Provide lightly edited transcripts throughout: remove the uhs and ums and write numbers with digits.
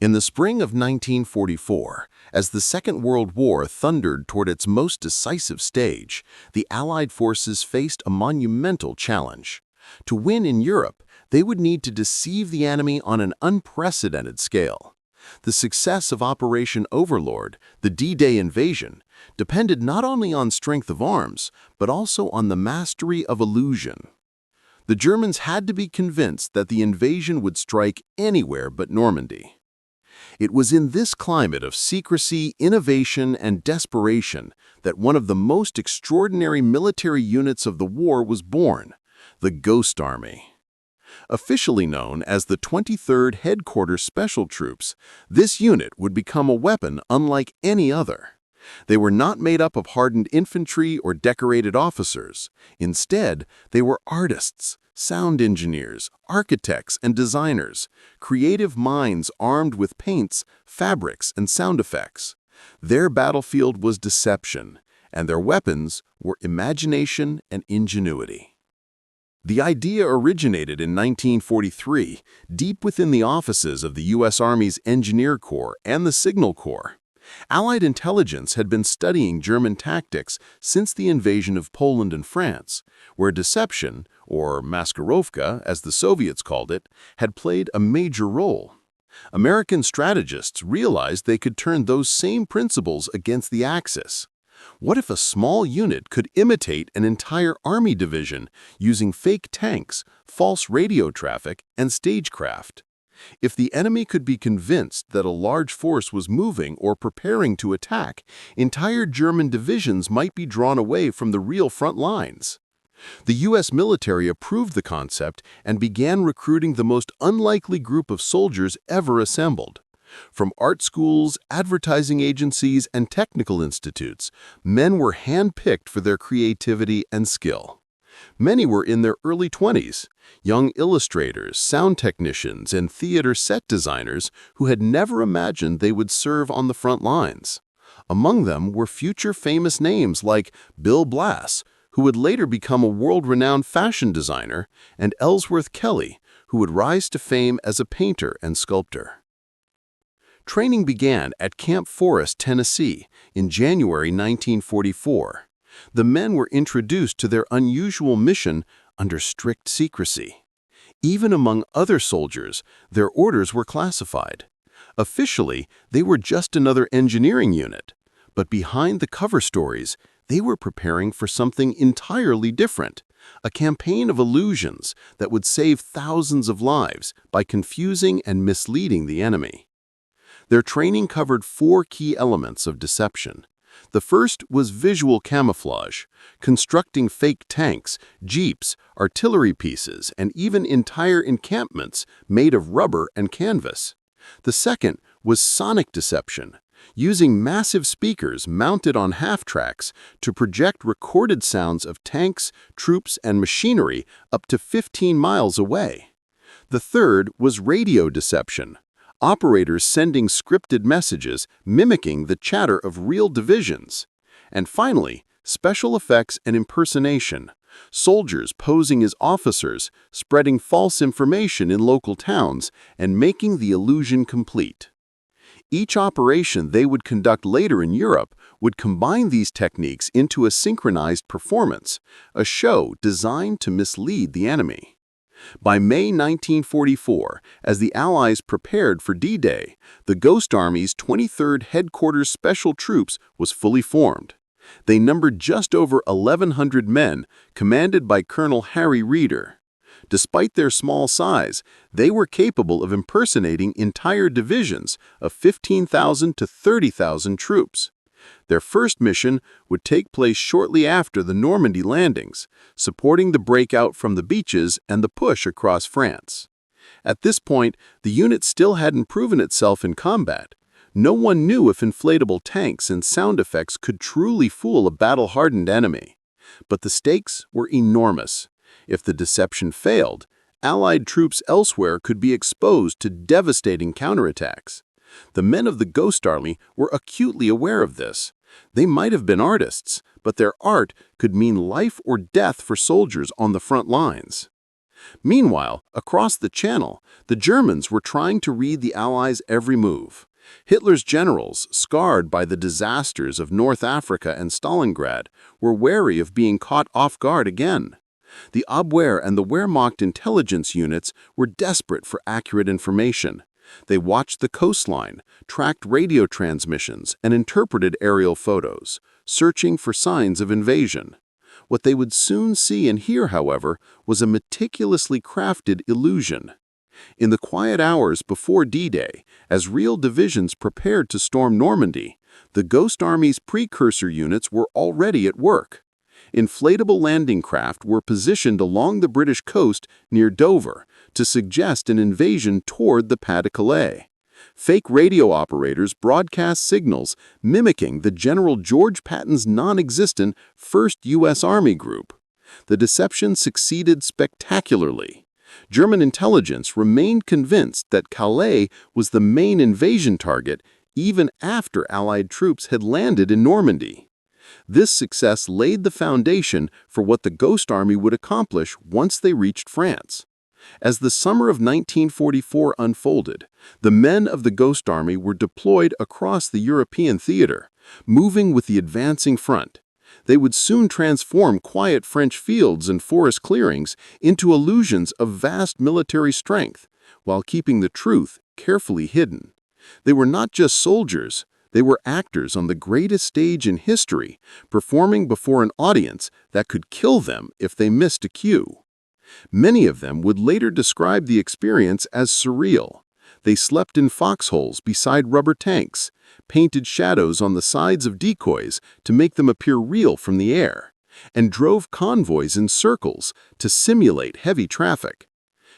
In the spring of 1944, as the Second World War thundered toward its most decisive stage, the Allied forces faced a monumental challenge. To win in Europe, they would need to deceive the enemy on an unprecedented scale. The success of Operation Overlord, the D-Day invasion, depended not only on strength of arms, but also on the mastery of illusion. The Germans had to be convinced that the invasion would strike anywhere but Normandy. It was in this climate of secrecy, innovation, and desperation that one of the most extraordinary military units of the war was born, the Ghost Army. Officially known as the 23rd Headquarters Special Troops, this unit would become a weapon unlike any other. They were not made up of hardened infantry or decorated officers. Instead, they were artists, sound engineers, architects, and designers, creative minds armed with paints, fabrics, and sound effects. Their battlefield was deception, and their weapons were imagination and ingenuity. The idea originated in 1943, deep within the offices of the U.S. Army's Engineer Corps and the Signal Corps. Allied intelligence had been studying German tactics since the invasion of Poland and France, where deception, or maskirovka, as the Soviets called it, had played a major role. American strategists realized they could turn those same principles against the Axis. What if a small unit could imitate an entire army division using fake tanks, false radio traffic, and stagecraft? If the enemy could be convinced that a large force was moving or preparing to attack, entire German divisions might be drawn away from the real front lines. The U.S. military approved the concept and began recruiting the most unlikely group of soldiers ever assembled. From art schools, advertising agencies, and technical institutes, men were handpicked for their creativity and skill. Many were in their early 20s, young illustrators, sound technicians, and theater set designers who had never imagined they would serve on the front lines. Among them were future famous names like Bill Blass, who would later become a world-renowned fashion designer, and Ellsworth Kelly, who would rise to fame as a painter and sculptor. Training began at Camp Forest, Tennessee, in January 1944. The men were introduced to their unusual mission under strict secrecy. Even among other soldiers, their orders were classified. Officially, they were just another engineering unit, but behind the cover stories, they were preparing for something entirely different, a campaign of illusions that would save thousands of lives by confusing and misleading the enemy. Their training covered 4 key elements of deception. The first was visual camouflage, constructing fake tanks, jeeps, artillery pieces, and even entire encampments made of rubber and canvas. The second was sonic deception, using massive speakers mounted on half-tracks to project recorded sounds of tanks, troops, and machinery up to 15 miles away. The third was radio deception, operators sending scripted messages mimicking the chatter of real divisions. And finally, special effects and impersonation, soldiers posing as officers, spreading false information in local towns, and making the illusion complete. Each operation they would conduct later in Europe would combine these techniques into a synchronized performance, a show designed to mislead the enemy. By May 1944, as the Allies prepared for D-Day, the Ghost Army's 23rd Headquarters Special Troops was fully formed. They numbered just over 1,100 men, commanded by Colonel Harry Reeder. Despite their small size, they were capable of impersonating entire divisions of 15,000 to 30,000 troops. Their first mission would take place shortly after the Normandy landings, supporting the breakout from the beaches and the push across France. At this point, the unit still hadn't proven itself in combat. No one knew if inflatable tanks and sound effects could truly fool a battle-hardened enemy. But the stakes were enormous. If the deception failed, Allied troops elsewhere could be exposed to devastating counterattacks. The men of the Ghost Army were acutely aware of this. They might have been artists, but their art could mean life or death for soldiers on the front lines. Meanwhile, across the Channel, the Germans were trying to read the Allies' every move. Hitler's generals, scarred by the disasters of North Africa and Stalingrad, were wary of being caught off guard again. The Abwehr and the Wehrmacht intelligence units were desperate for accurate information. They watched the coastline, tracked radio transmissions, and interpreted aerial photos, searching for signs of invasion. What they would soon see and hear, however, was a meticulously crafted illusion. In the quiet hours before D-Day, as real divisions prepared to storm Normandy, the Ghost Army's precursor units were already at work. Inflatable landing craft were positioned along the British coast near Dover to suggest an invasion toward the Pas-de-Calais. Fake radio operators broadcast signals mimicking the General George Patton's non-existent 1st U.S. Army Group. The deception succeeded spectacularly. German intelligence remained convinced that Calais was the main invasion target even after Allied troops had landed in Normandy. This success laid the foundation for what the Ghost Army would accomplish once they reached France. As the summer of 1944 unfolded, the men of the Ghost Army were deployed across the European theater, moving with the advancing front. They would soon transform quiet French fields and forest clearings into illusions of vast military strength, while keeping the truth carefully hidden. They were not just soldiers, they were actors on the greatest stage in history, performing before an audience that could kill them if they missed a cue. Many of them would later describe the experience as surreal. They slept in foxholes beside rubber tanks, painted shadows on the sides of decoys to make them appear real from the air, and drove convoys in circles to simulate heavy traffic.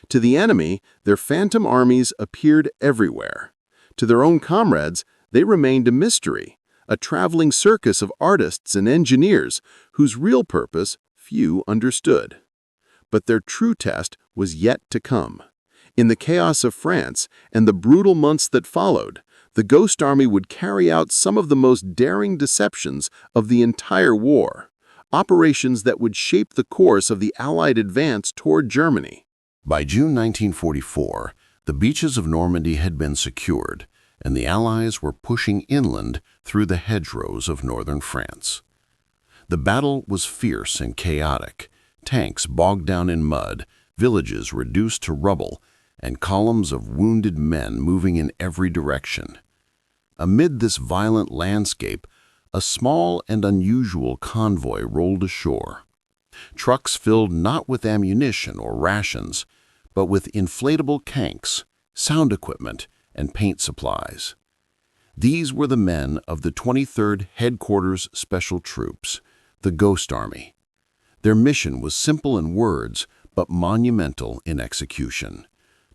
To the enemy, their phantom armies appeared everywhere. To their own comrades, they remained a mystery, a traveling circus of artists and engineers whose real purpose few understood. But their true test was yet to come. In the chaos of France and the brutal months that followed, the Ghost Army would carry out some of the most daring deceptions of the entire war, operations that would shape the course of the Allied advance toward Germany. By June 1944, the beaches of Normandy had been secured, and the Allies were pushing inland through the hedgerows of northern France. The battle was fierce and chaotic, tanks bogged down in mud, villages reduced to rubble, and columns of wounded men moving in every direction. Amid this violent landscape, a small and unusual convoy rolled ashore. Trucks filled not with ammunition or rations, but with inflatable tanks, sound equipment, and paint supplies. These were the men of the 23rd Headquarters Special Troops, the Ghost Army. Their mission was simple in words, but monumental in execution: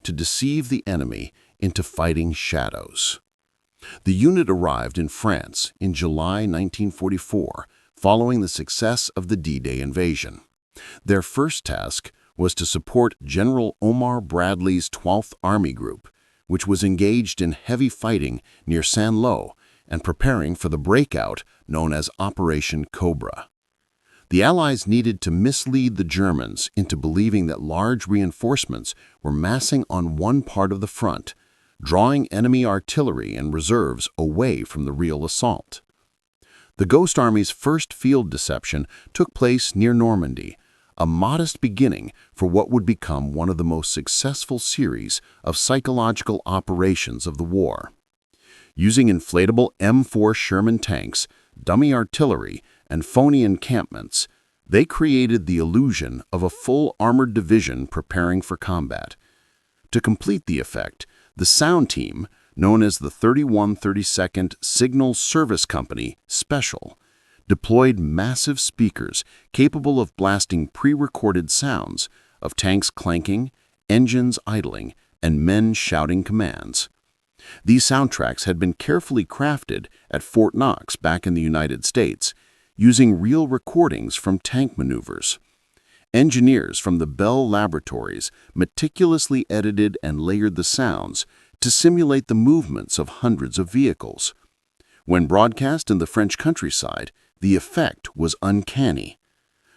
to deceive the enemy into fighting shadows. The unit arrived in France in July 1944, following the success of the D-Day invasion. Their first task was to support General Omar Bradley's 12th Army Group, which was engaged in heavy fighting near Saint-Lô and preparing for the breakout known as Operation Cobra. The Allies needed to mislead the Germans into believing that large reinforcements were massing on one part of the front, drawing enemy artillery and reserves away from the real assault. The Ghost Army's first field deception took place near Normandy, a modest beginning for what would become one of the most successful series of psychological operations of the war. Using inflatable M4 Sherman tanks, dummy artillery, and phony encampments, they created the illusion of a full armored division preparing for combat. To complete the effect, the sound team, known as the 3132nd Signal Service Company Special, deployed massive speakers capable of blasting pre-recorded sounds of tanks clanking, engines idling, and men shouting commands. These soundtracks had been carefully crafted at Fort Knox back in the United States, using real recordings from tank maneuvers. Engineers from the Bell Laboratories meticulously edited and layered the sounds to simulate the movements of hundreds of vehicles. When broadcast in the French countryside, the effect was uncanny.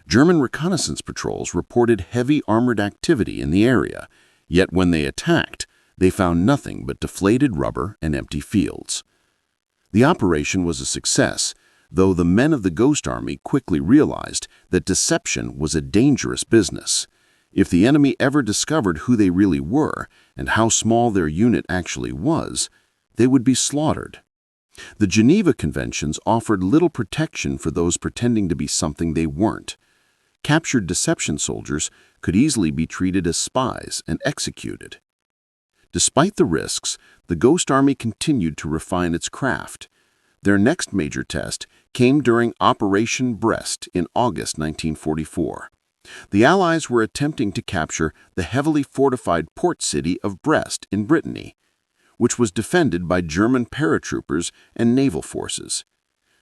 German reconnaissance patrols reported heavy armored activity in the area, yet when they attacked, they found nothing but deflated rubber and empty fields. The operation was a success, though the men of the Ghost Army quickly realized that deception was a dangerous business. If the enemy ever discovered who they really were and how small their unit actually was, they would be slaughtered. The Geneva Conventions offered little protection for those pretending to be something they weren't. Captured deception soldiers could easily be treated as spies and executed. Despite the risks, the Ghost Army continued to refine its craft. Their next major test came during Operation Brest in August 1944. The Allies were attempting to capture the heavily fortified port city of Brest in Brittany, which was defended by German paratroopers and naval forces.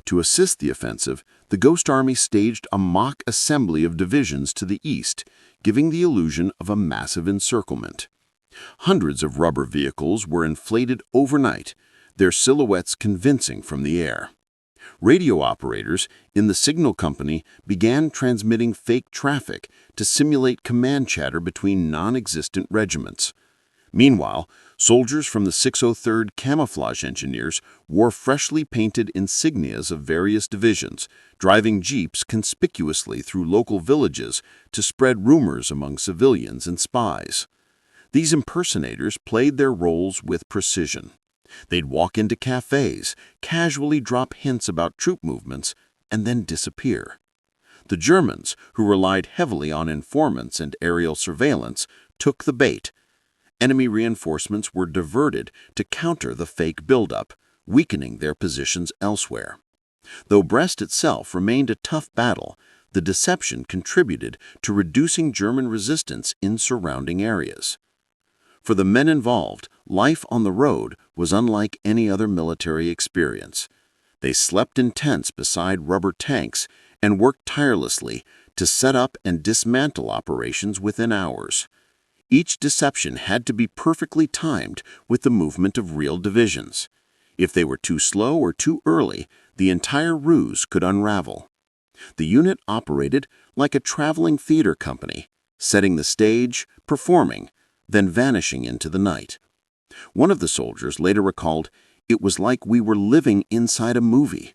To assist the offensive, the Ghost Army staged a mock assembly of divisions to the east, giving the illusion of a massive encirclement. Hundreds of rubber vehicles were inflated overnight, their silhouettes convincing from the air. Radio operators in the signal company began transmitting fake traffic to simulate command chatter between non-existent regiments. Meanwhile, soldiers from the 603rd Camouflage Engineers wore freshly painted insignias of various divisions, driving jeeps conspicuously through local villages to spread rumors among civilians and spies. These impersonators played their roles with precision. They'd walk into cafes, casually drop hints about troop movements, and then disappear. The Germans, who relied heavily on informants and aerial surveillance, took the bait. Enemy reinforcements were diverted to counter the fake buildup, weakening their positions elsewhere. Though Brest itself remained a tough battle, the deception contributed to reducing German resistance in surrounding areas. For the men involved, life on the road was unlike any other military experience. They slept in tents beside rubber tanks and worked tirelessly to set up and dismantle operations within hours. Each deception had to be perfectly timed with the movement of real divisions. If they were too slow or too early, the entire ruse could unravel. The unit operated like a traveling theater company, setting the stage, performing, then vanishing into the night. One of the soldiers later recalled, "It was like we were living inside a movie.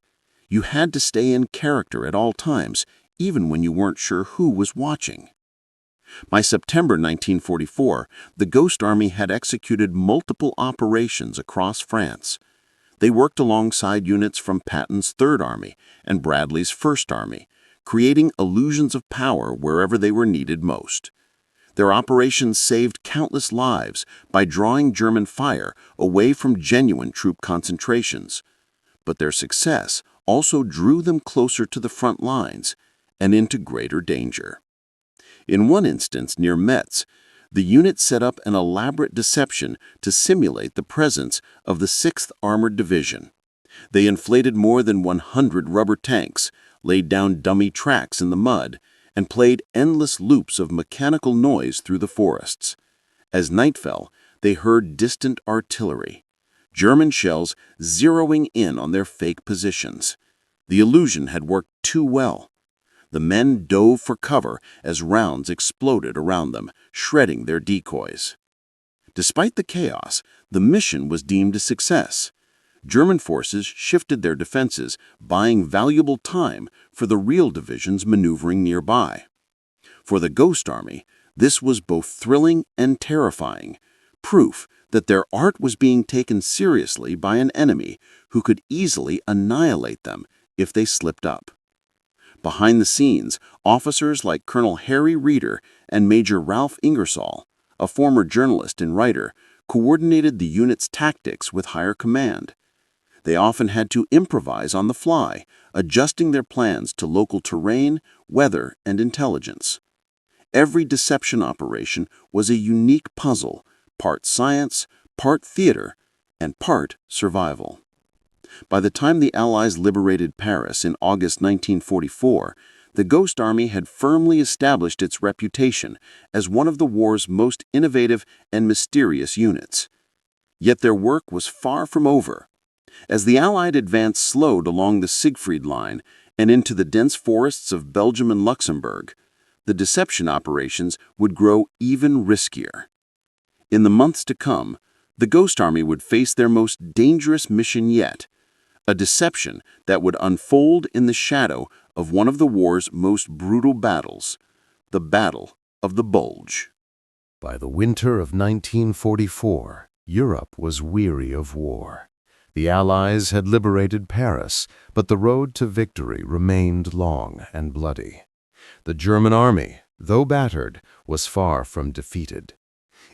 You had to stay in character at all times, even when you weren't sure who was watching." By September 1944, the Ghost Army had executed multiple operations across France. They worked alongside units from Patton's Third Army and Bradley's First Army, creating illusions of power wherever they were needed most. Their operations saved countless lives by drawing German fire away from genuine troop concentrations. But their success also drew them closer to the front lines and into greater danger. In one instance near Metz, the unit set up an elaborate deception to simulate the presence of the 6th Armored Division. They inflated more than 100 rubber tanks, laid down dummy tracks in the mud, and played endless loops of mechanical noise through the forests. As night fell, they heard distant artillery, German shells zeroing in on their fake positions. The illusion had worked too well. The men dove for cover as rounds exploded around them, shredding their decoys. Despite the chaos, the mission was deemed a success. German forces shifted their defenses, buying valuable time for the real divisions maneuvering nearby. For the Ghost Army, this was both thrilling and terrifying, proof that their art was being taken seriously by an enemy who could easily annihilate them if they slipped up. Behind the scenes, officers like Colonel Harry Reeder and Major Ralph Ingersoll, a former journalist and writer, coordinated the unit's tactics with higher command. They often had to improvise on the fly, adjusting their plans to local terrain, weather, and intelligence. Every deception operation was a unique puzzle, part science, part theater, and part survival. By the time the Allies liberated Paris in August 1944, the Ghost Army had firmly established its reputation as one of the war's most innovative and mysterious units. Yet their work was far from over. As the Allied advance slowed along the Siegfried Line and into the dense forests of Belgium and Luxembourg, the deception operations would grow even riskier. In the months to come, the Ghost Army would face their most dangerous mission yet, a deception that would unfold in the shadow of one of the war's most brutal battles, the Battle of the Bulge. By the winter of 1944, Europe was weary of war. The Allies had liberated Paris, but the road to victory remained long and bloody. The German army, though battered, was far from defeated.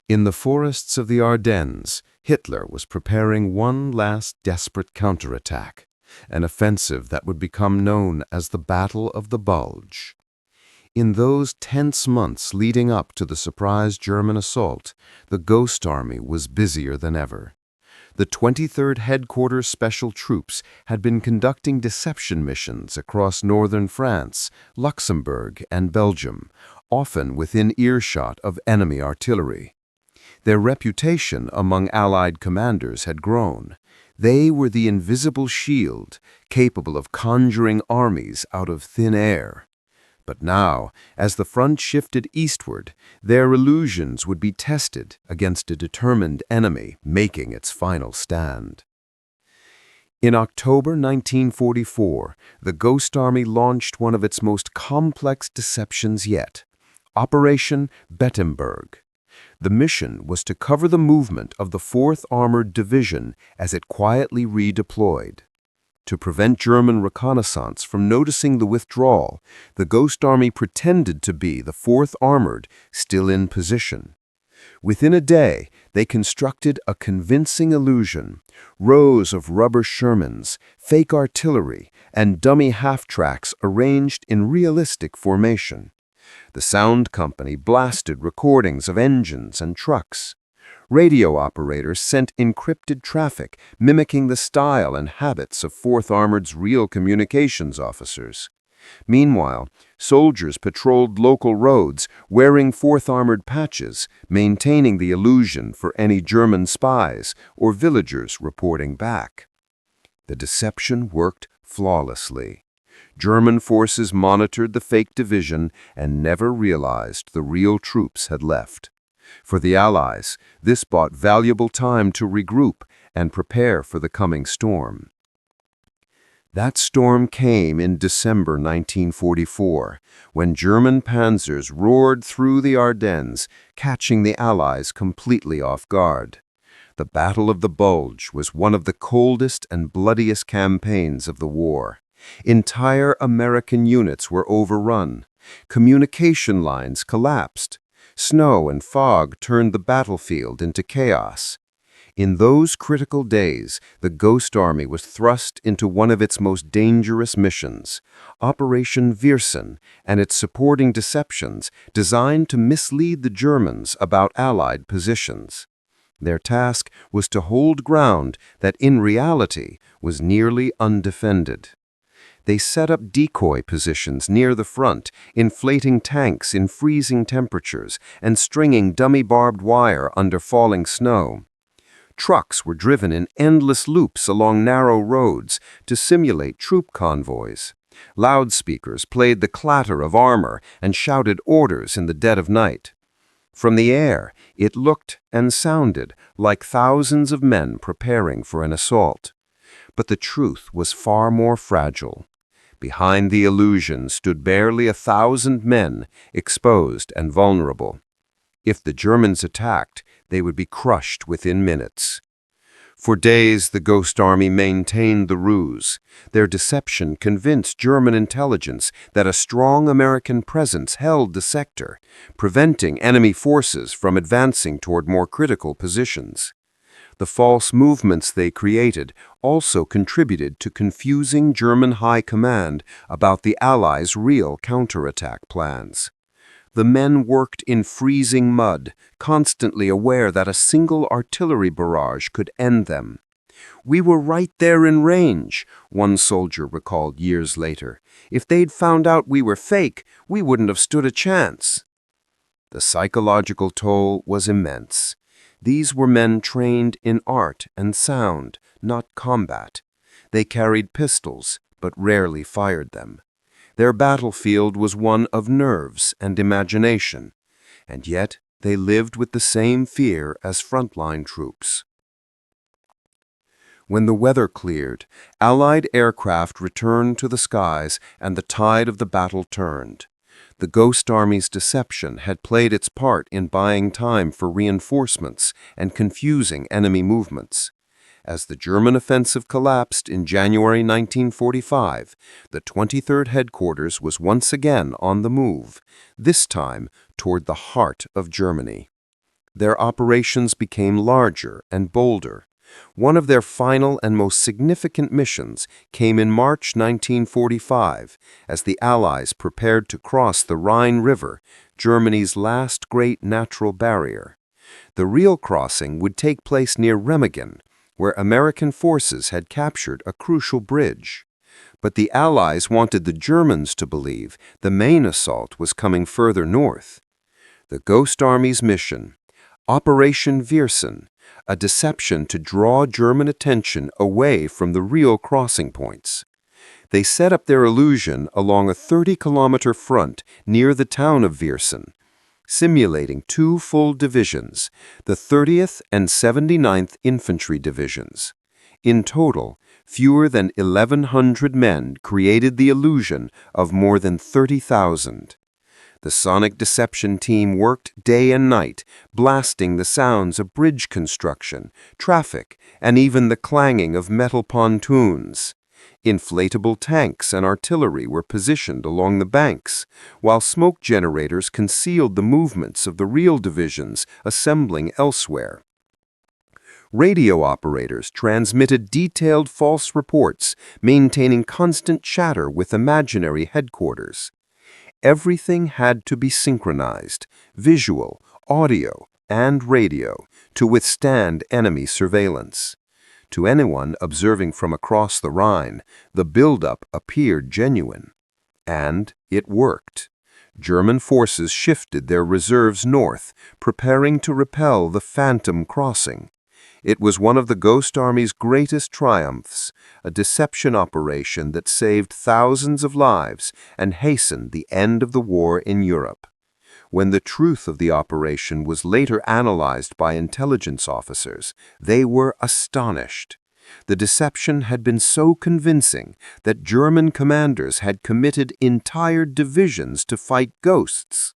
In the forests of the Ardennes, Hitler was preparing one last desperate counterattack, an offensive that would become known as the Battle of the Bulge. In those tense months leading up to the surprise German assault, the Ghost Army was busier than ever. The 23rd Headquarters Special Troops had been conducting deception missions across northern France, Luxembourg, and Belgium, often within earshot of enemy artillery. Their reputation among Allied commanders had grown. They were the invisible shield, capable of conjuring armies out of thin air. But now, as the front shifted eastward, their illusions would be tested against a determined enemy making its final stand. In October 1944, the Ghost Army launched one of its most complex deceptions yet, Operation Bettemberg. The mission was to cover the movement of the 4th Armored Division as it quietly redeployed. To prevent German reconnaissance from noticing the withdrawal, the Ghost Army pretended to be the 4th Armored, still in position. Within a day, they constructed a convincing illusion: rows of rubber Shermans, fake artillery, and dummy half-tracks arranged in realistic formation. The sound company blasted recordings of engines and trucks. Radio operators sent encrypted traffic, mimicking the style and habits of 4th Armored's real communications officers. Meanwhile, soldiers patrolled local roads, wearing 4th Armored patches, maintaining the illusion for any German spies or villagers reporting back. The deception worked flawlessly. German forces monitored the fake division and never realized the real troops had left. For the Allies, this bought valuable time to regroup and prepare for the coming storm. That storm came in December 1944, when German panzers roared through the Ardennes, catching the Allies completely off guard. The Battle of the Bulge was one of the coldest and bloodiest campaigns of the war. Entire American units were overrun. Communication lines collapsed. Snow and fog turned the battlefield into chaos. In those critical days, the Ghost Army was thrust into one of its most dangerous missions, Operation Viersen, and its supporting deceptions designed to mislead the Germans about Allied positions. Their task was to hold ground that in reality was nearly undefended. They set up decoy positions near the front, inflating tanks in freezing temperatures and stringing dummy barbed wire under falling snow. Trucks were driven in endless loops along narrow roads to simulate troop convoys. Loudspeakers played the clatter of armor and shouted orders in the dead of night. From the air, it looked and sounded like thousands of men preparing for an assault. But the truth was far more fragile. Behind the illusion stood barely 1,000 men, exposed and vulnerable. If the Germans attacked, they would be crushed within minutes. For days, the Ghost Army maintained the ruse. Their deception convinced German intelligence that a strong American presence held the sector, preventing enemy forces from advancing toward more critical positions. The false movements they created also contributed to confusing German high command about the Allies' real counterattack plans. The men worked in freezing mud, constantly aware that a single artillery barrage could end them. "We were right there in range," one soldier recalled years later. "If they'd found out we were fake, we wouldn't have stood a chance." The psychological toll was immense. These were men trained in art and sound, not combat. They carried pistols, but rarely fired them. Their battlefield was one of nerves and imagination, and yet they lived with the same fear as frontline troops. When the weather cleared, Allied aircraft returned to the skies and the tide of the battle turned. The Ghost Army's deception had played its part in buying time for reinforcements and confusing enemy movements. As the German offensive collapsed in January 1945, the 23rd Headquarters was once again on the move, this time toward the heart of Germany. Their operations became larger and bolder. One of their final and most significant missions came in March 1945 as the Allies prepared to cross the Rhine River, Germany's last great natural barrier. The real crossing would take place near Remagen, where American forces had captured a crucial bridge. But the Allies wanted the Germans to believe the main assault was coming further north. The Ghost Army's mission, Operation Viersen, a deception to draw German attention away from the real crossing points. They set up their illusion along a 30-kilometer front near the town of Viersen, simulating two full divisions, the 30th and 79th Infantry Divisions. In total, fewer than 1,100 men created the illusion of more than 30,000. The sonic deception team worked day and night, blasting the sounds of bridge construction, traffic, and even the clanging of metal pontoons. Inflatable tanks and artillery were positioned along the banks, while smoke generators concealed the movements of the real divisions assembling elsewhere. Radio operators transmitted detailed false reports, maintaining constant chatter with imaginary headquarters. Everything had to be synchronized, visual, audio, and radio, to withstand enemy surveillance. To anyone observing from across the Rhine, the buildup appeared genuine. And it worked. German forces shifted their reserves north, preparing to repel the Phantom Crossing. It was one of the Ghost Army's greatest triumphs, a deception operation that saved thousands of lives and hastened the end of the war in Europe. When the truth of the operation was later analyzed by intelligence officers, they were astonished. The deception had been so convincing that German commanders had committed entire divisions to fight ghosts.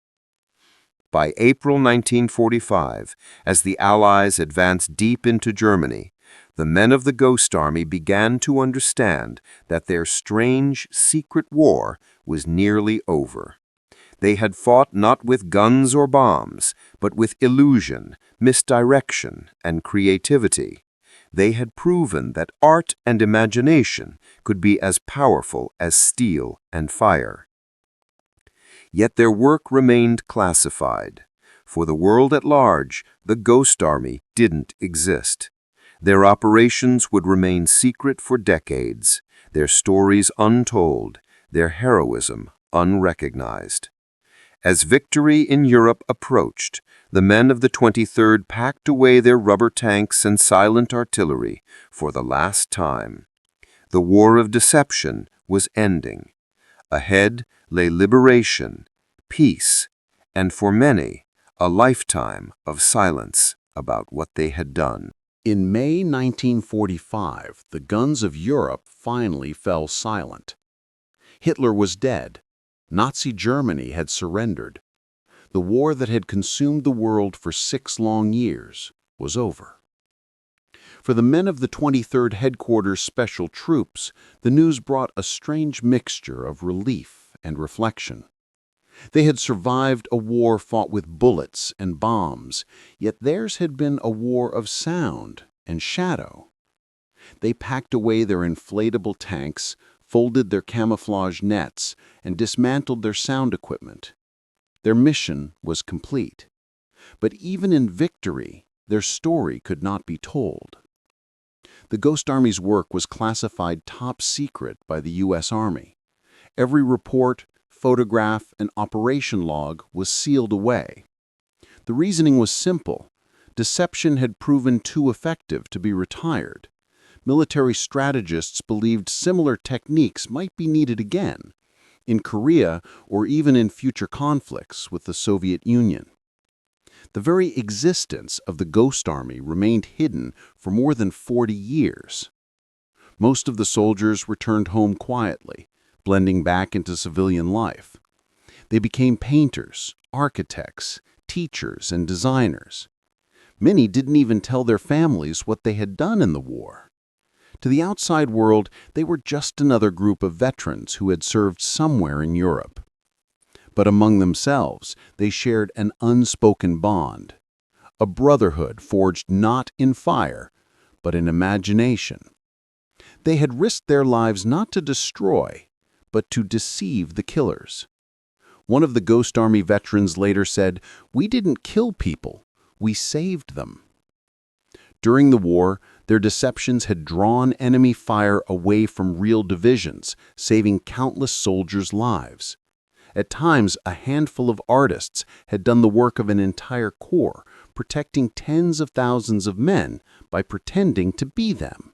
By April 1945, as the Allies advanced deep into Germany, the men of the Ghost Army began to understand that their strange, secret war was nearly over. They had fought not with guns or bombs, but with illusion, misdirection, and creativity. They had proven that art and imagination could be as powerful as steel and fire. Yet their work remained classified. For the world at large, the Ghost Army didn't exist. Their operations would remain secret for decades, their stories untold, their heroism unrecognized. As victory in Europe approached, the men of the 23rd packed away their rubber tanks and silent artillery for the last time. The war of deception was ending. Ahead lay liberation, peace, and for many, a lifetime of silence about what they had done. In May 1945, the guns of Europe finally fell silent. Hitler was dead. Nazi Germany had surrendered. The war that had consumed the world for 6 long years was over. For the men of the 23rd Headquarters Special Troops, the news brought a strange mixture of relief and reflection. They had survived a war fought with bullets and bombs, yet theirs had been a war of sound and shadow. They packed away their inflatable tanks, folded their camouflage nets, and dismantled their sound equipment. Their mission was complete. But even in victory, their story could not be told. The Ghost Army's work was classified top secret by the U.S. Army. Every report, photograph, and operation log was sealed away. The reasoning was simple. Deception had proven too effective to be retired. military strategists believed similar techniques might be needed again, in Korea or even in future conflicts with the Soviet Union. The very existence of the Ghost Army remained hidden for more than 40 years. Most of the soldiers returned home quietly, blending back into civilian life. They became painters, architects, teachers, and designers. Many didn't even tell their families what they had done in the war. To the outside world, they were just another group of veterans who had served somewhere in Europe. But among themselves, they shared an unspoken bond, a brotherhood forged not in fire, but in imagination. They had risked their lives not to destroy, but to deceive the killers. One of the Ghost Army veterans later said, "We didn't kill people, we saved them." During the war, their deceptions had drawn enemy fire away from real divisions, saving countless soldiers' lives. At times, a handful of artists had done the work of an entire corps, protecting tens of thousands of men by pretending to be them.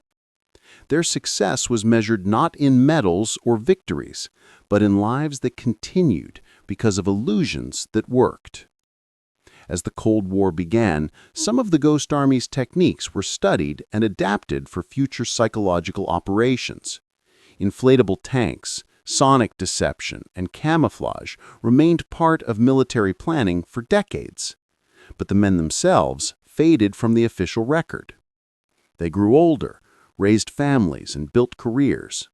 Their success was measured not in medals or victories, but in lives that continued because of illusions that worked. As the Cold War began, some of the Ghost Army's techniques were studied and adapted for future psychological operations. Inflatable tanks, sonic deception, and camouflage remained part of military planning for decades. But the men themselves faded from the official record. They grew older, raised families, and built careers.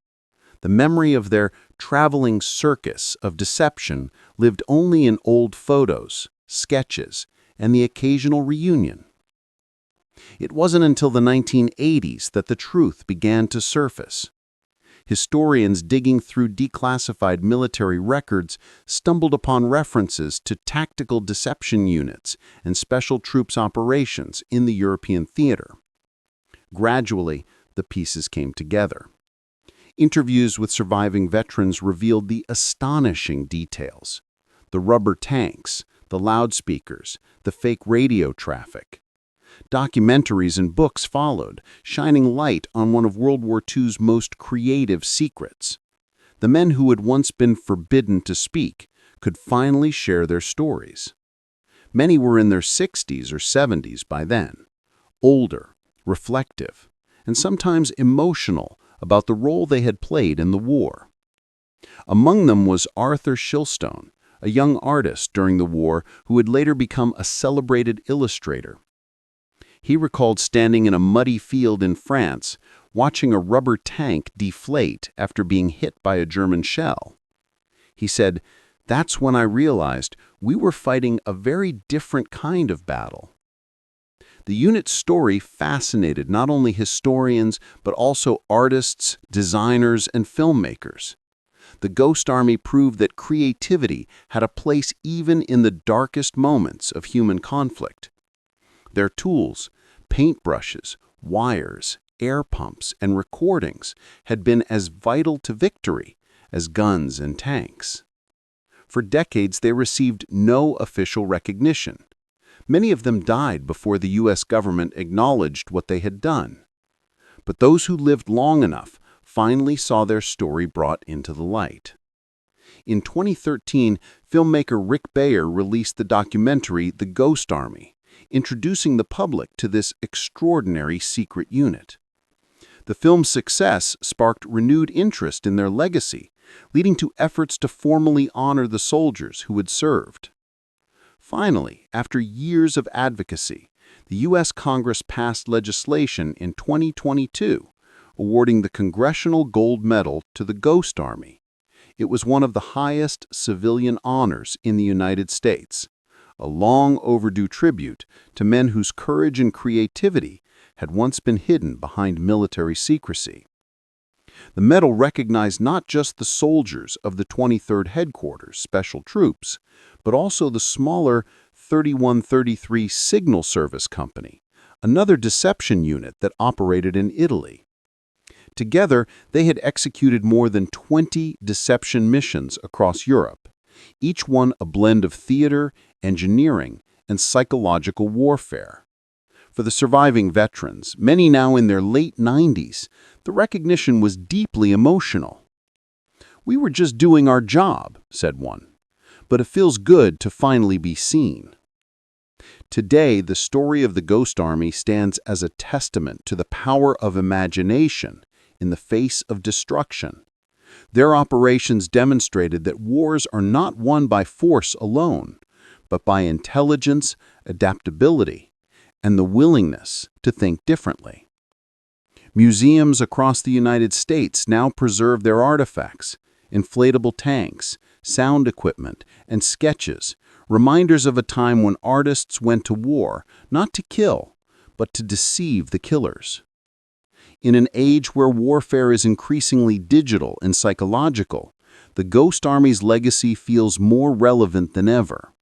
The memory of their traveling circus of deception lived only in old photos, sketches, and the occasional reunion. It wasn't until the 1980s that the truth began to surface. Historians digging through declassified military records stumbled upon references to tactical deception units and special troops operations in the European theater. Gradually, the pieces came together. Interviews with surviving veterans revealed the astonishing details: the rubber tanks, the loudspeakers, the fake radio traffic. Documentaries and books followed, shining light on one of World War II's most creative secrets. The men who had once been forbidden to speak could finally share their stories. Many were in their 60s or 70s by then, older, reflective, and sometimes emotional about the role they had played in the war. Among them was Arthur Shilstone, a young artist during the war who would later become a celebrated illustrator. He recalled standing in a muddy field in France, watching a rubber tank deflate after being hit by a German shell. He said, "That's when I realized we were fighting a very different kind of battle." The unit's story fascinated not only historians, but also artists, designers, and filmmakers. The Ghost Army proved that creativity had a place even in the darkest moments of human conflict. Their tools, paintbrushes, wires, air pumps, and recordings had been as vital to victory as guns and tanks. For decades, they received no official recognition. Many of them died before the U.S. government acknowledged what they had done. But those who lived long enough finally saw their story brought into the light. In 2013, filmmaker Rick Bayer released the documentary The Ghost Army, introducing the public to this extraordinary secret unit. The film's success sparked renewed interest in their legacy, leading to efforts to formally honor the soldiers who had served. Finally, after years of advocacy, the U.S. Congress passed legislation in 2022 awarding the Congressional Gold Medal to the Ghost Army. It was one of the highest civilian honors in the United States, a long overdue tribute to men whose courage and creativity had once been hidden behind military secrecy. The medal recognized not just the soldiers of the 23rd Headquarters Special Troops, but also the smaller 3133 Signal Service Company, another deception unit that operated in Italy. Together, they had executed more than 20 deception missions across Europe, each one a blend of theater, engineering, and psychological warfare. For the surviving veterans, many now in their late 90s, the recognition was deeply emotional. "We were just doing our job," said one, "but it feels good to finally be seen." Today, the story of the Ghost Army stands as a testament to the power of imagination in the face of destruction. Their operations demonstrated that wars are not won by force alone, but by intelligence, adaptability, and the willingness to think differently. Museums across the United States now preserve their artifacts, inflatable tanks, sound equipment, and sketches, reminders of a time when artists went to war not to kill, but to deceive the killers. In an age where warfare is increasingly digital and psychological, the Ghost Army's legacy feels more relevant than ever.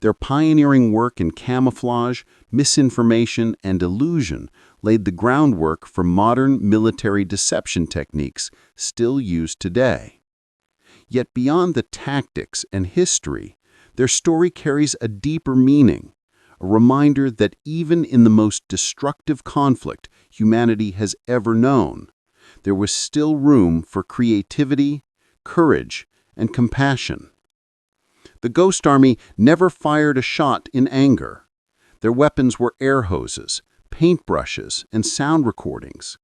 Their pioneering work in camouflage, misinformation, and illusion laid the groundwork for modern military deception techniques still used today. Yet beyond the tactics and history, their story carries a deeper meaning, a reminder that even in the most destructive conflict humanity has ever known, there was still room for creativity, courage, and compassion. The Ghost Army never fired a shot in anger. Their weapons were air hoses, paintbrushes, and sound recordings.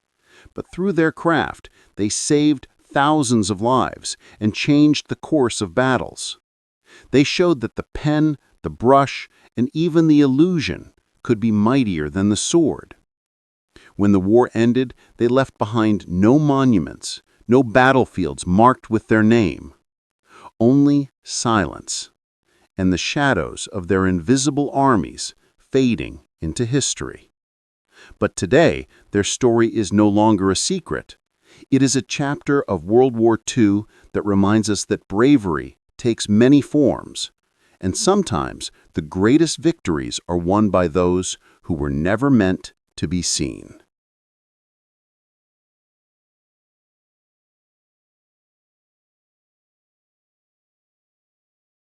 But through their craft, they saved thousands of lives and changed the course of battles. They showed that the pen, the brush, and even the illusion could be mightier than the sword. When the war ended, they left behind no monuments, no battlefields marked with their name. Only silence, and the shadows of their invisible armies fading into history. But today, their story is no longer a secret. It is a chapter of World War II that reminds us that bravery takes many forms, and sometimes the greatest victories are won by those who were never meant to be seen.